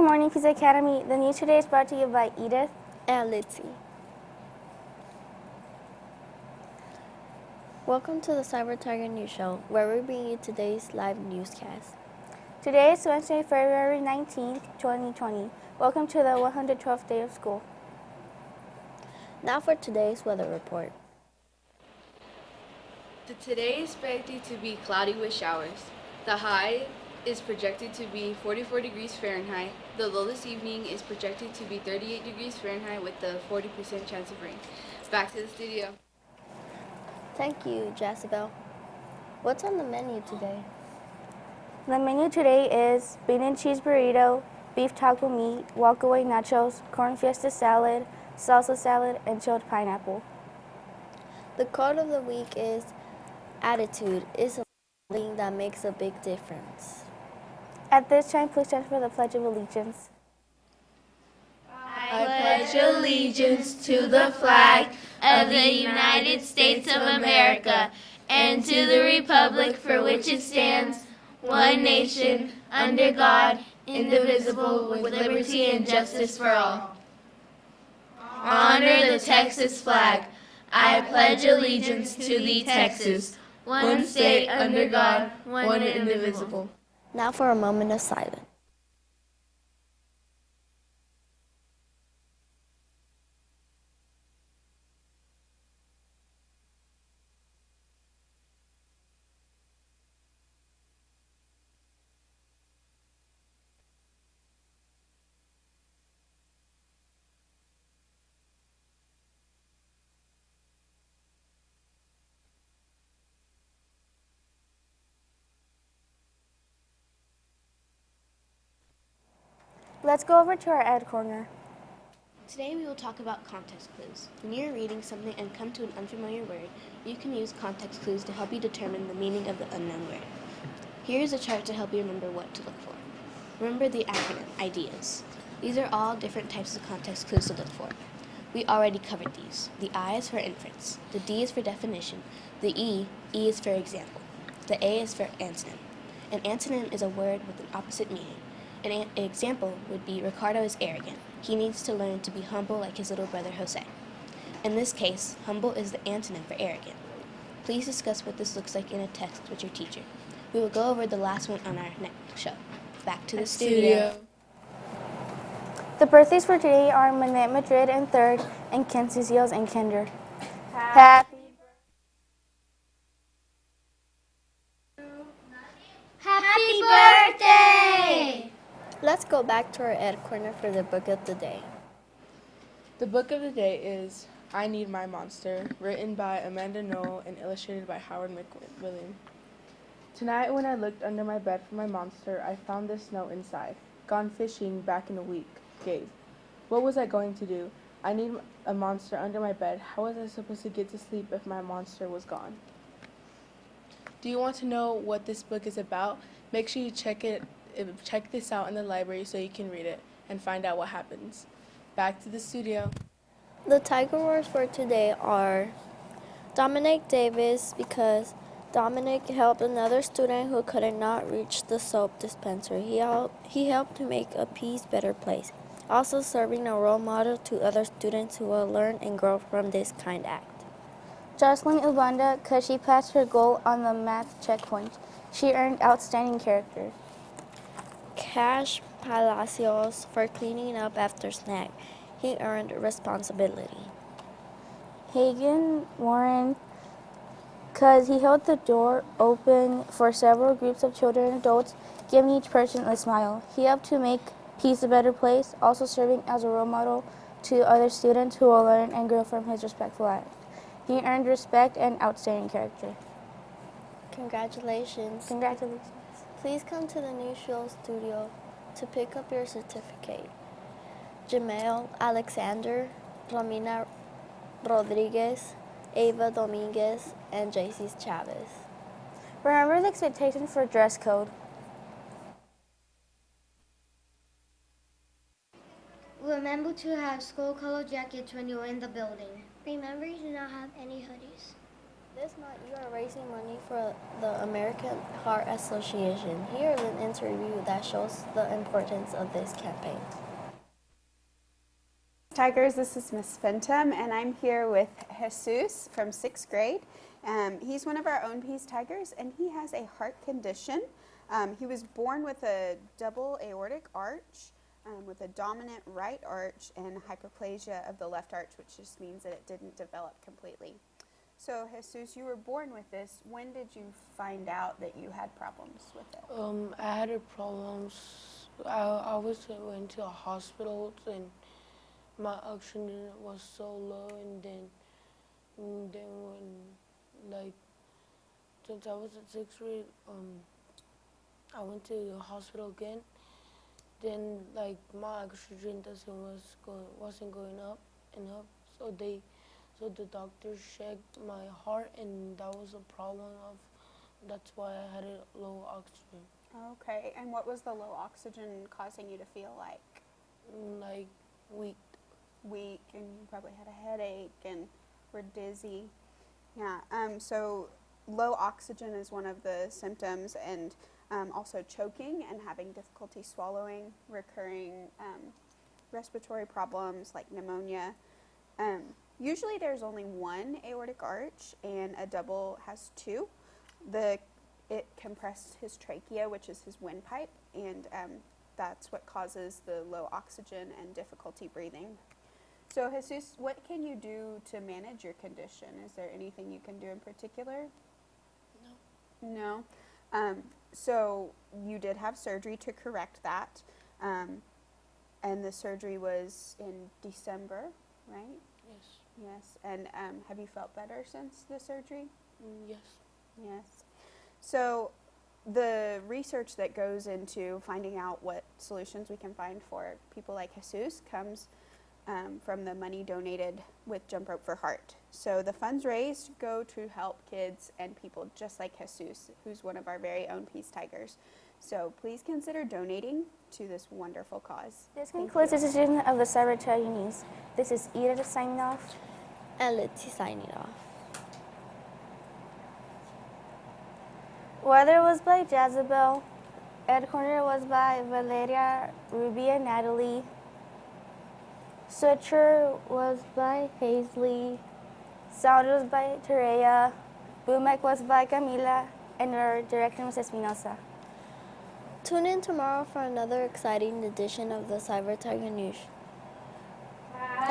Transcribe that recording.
Good morning, Pease Academy. The news today is brought to you by Edith and Litzy. Welcome to the Cyber Tiger News Show, where we bring you today's live newscast. Today is Wednesday, February 19th, 2020. Welcome to the 112th day of school. Now for today's weather report. Today is expected to be cloudy with showers. The high is projected to be 44 degrees Fahrenheit. The low this evening is projected to be 38 degrees Fahrenheit with a 40% chance of rain. Back to the studio. Thank you, Jessica. What's on the menu today? The menu today is bean and cheese burrito, beef taco meat, walkaway nachos, corn fiesta salad, salsa salad, and chilled pineapple. The quote of the week is, "Attitude is a thing that makes a big difference." At this time, please stand for the Pledge of Allegiance. I pledge allegiance to the flag of the United States of America and to the republic for which it stands, one nation, under God, indivisible, with liberty and justice for all. Honor the Texas flag. I pledge allegiance to thee, Texas, one state under God, one indivisible. Now for a moment of silence. Let's go over to our Ed Corner. Today we will talk about context clues. When you're reading something and come to an unfamiliar word, you can use context clues to help you determine the meaning of the unknown word. Here is a chart to help you remember what to look for. Remember the acronym, IDEAS. These are all different types of context clues to look for. We already covered these. The I is for inference, the D is for definition, the E is for example, the A is for antonym. An antonym is a word with an opposite meaning. An example would be Ricardo is arrogant. He needs to learn to be humble like his little brother Jose. In this case, humble is the antonym for arrogant. Please discuss what this looks like in a text with your teacher. We will go over the last one on our next show. Back to the studio. The birthdays for today are Manette Madrid in 3rd and Kenzie Seals in Kinder. Happy birthday! Let's go back to our Ed Corner for the book of the day. The book of the day is I Need My Monster, written by Amanda Knoll and illustrated by Howard McWilliam. Tonight when I looked under my bed for my monster, I found this note inside. Gone fishing back in a week. Gabe. What was I going to do? I need a monster under my bed. How was I supposed to get to sleep if my monster was gone? Do you want to know what this book is about? Make sure you check this out in the library so you can read it and find out what happens. Back to the studio. The Tiger words for today are Dominic Davis, because Dominic helped another student who could not reach the soap dispenser. He helped to make a Peace better place, also serving a role model to other students who will learn and grow from this kind act. Jocelyn Ubanda, because she passed her goal on the math checkpoint. She earned outstanding character. Cash Palacios, for cleaning up after snack. He earned responsibility. Hagen Warren, because he held the door open for several groups of children and adults, giving each person a smile. He helped to make Peace a better place, also serving as a role model to other students who will learn and grow from his respectful act. He earned respect and outstanding character. Congratulations. Congratulations. Please come to the News Show studio to pick up your certificate. Jamel Alexander, Romina Rodriguez, Ava Dominguez, and JC Chavez. Remember the expectation for dress code. Remember to have school color jackets when you're in the building. Remember to not have any hoodies. This month, you are raising money for the American Heart Association. Here is an interview that shows the importance of this campaign. Tigers, this is Miss Fenton, and I'm here with Jesus from 6th grade. He's one of our own Pease Tigers, and he has a heart condition. He was born with a double aortic arch, with a dominant right arch and hyperplasia of the left arch, which just means that it didn't develop completely. So, Jesus, you were born with this. When did you find out that you had problems with it? I had problems. I went to a hospital and my oxygen was so low, and then when since I was at 6th grade, I went to the hospital again. Then my oxygen wasn't going up and up, so the doctors checked my heart, and that was a problem that's why I had a low oxygen. Okay, and what was the low oxygen causing you to feel like? Weak. Weak, and you probably had a headache and were dizzy. Yeah, so low oxygen is one of the symptoms, and also choking and having difficulty swallowing, recurring respiratory problems like pneumonia. Usually there's only one aortic arch, and a double has two. It compressed his trachea, which is his windpipe, and that's what causes the low oxygen and difficulty breathing. So, Jesus, what can you do to manage your condition? Is there anything you can do in particular? No. No? So, you did have surgery to correct that, and the surgery was in December, right? Yes. Yes. And have you felt better since the surgery? Yes. Yes. So, the research that goes into finding out what solutions we can find for people like Jesus comes from the money donated with Jump Rope for Heart. So the funds raised go to help kids and people just like Jesus, who's one of our very own Pease Tigers. So please consider donating to this wonderful cause. This concludes the decision of the Cyber News. This is Ida signing off. And Litzy signing off. Weather was by Jezebel. Ed Corner was by Valeria, Ruby, and Natalie. Switcher was by Paisley. Sound was by Terea. Boom mic was by Camila. And our director was Espinosa. Tune in tomorrow for another exciting edition of the Cyber Tiger News. Bye.